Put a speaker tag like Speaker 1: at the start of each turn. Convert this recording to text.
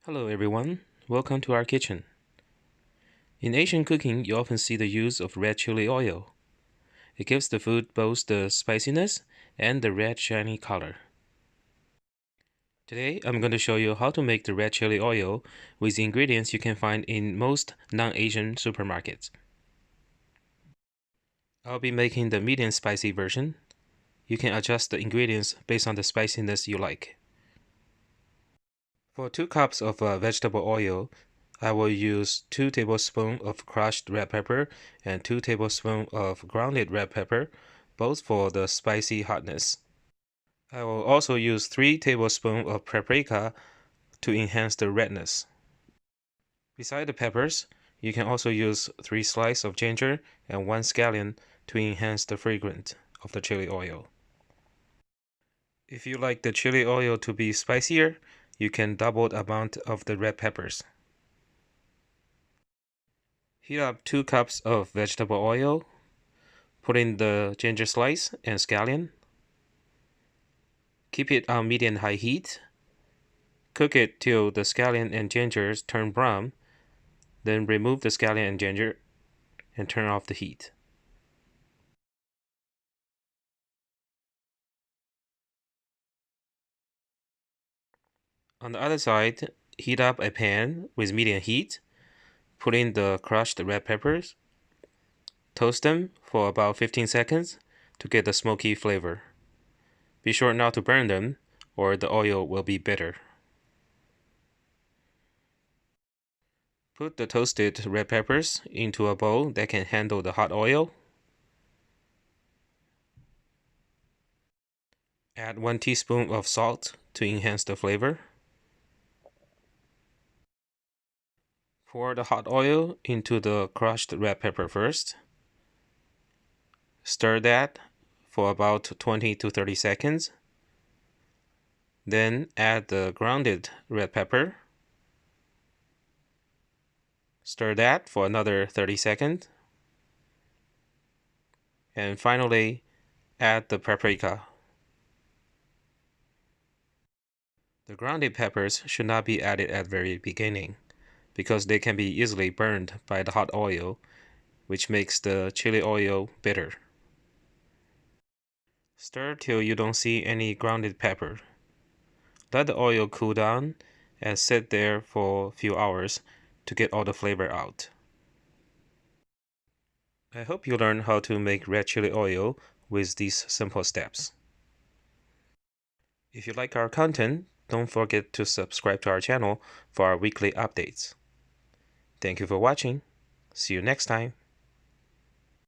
Speaker 1: Hello everyone, welcome to our kitchen. In Asian cooking, you often see the use of red chili oil. It gives the food both the spiciness and the red shiny color. Today, I'm going to show you how to make the red chili oil with the ingredients you can find in most non-Asian supermarkets. I'll be making the medium spicy version. You can adjust the ingredients based on the spiciness you like. For 2 cups of vegetable oil, I will use 2 tablespoons of crushed red pepper and 2 tablespoons of grounded red pepper, both for the spicy hotness. I will also use 3 tablespoons of paprika to enhance the redness. Beside the peppers, you can also use 3 slices of ginger and 1 scallion to enhance the fragrance of the chili oil. If you like the chili oil to be spicier, you can double the amount of the red peppers. Heat up 2 cups of vegetable oil. Put in the ginger slice and scallion. Keep it on medium-high heat. Cook it till the scallion and ginger turn brown. Then remove the scallion and ginger and turn off the heat. On the other side, heat up a pan with medium heat. Put in the crushed red peppers. Toast them for about 15 seconds to get the smoky flavor. Be sure not to burn them or the oil will be bitter. Put the toasted red peppers into a bowl that can handle the hot oil. Add 1 teaspoon of salt to enhance the flavor. Pour the hot oil into the crushed red pepper first. Stir that for about 20 to 30 seconds. Then add the grounded red pepper. Stir that for another 30 seconds. And finally, add the paprika. The grounded peppers should not be added at the very beginning because they can be easily burned by the hot oil, which makes the chili oil bitter. Stir till you don't see any grounded pepper. Let the oil cool down and sit there for a few hours to get all the flavor out. I hope you learn how to make red chili oil with these simple steps. If you like our content, don't forget to subscribe to our channel for our weekly updates. Thank you for watching. See you next time.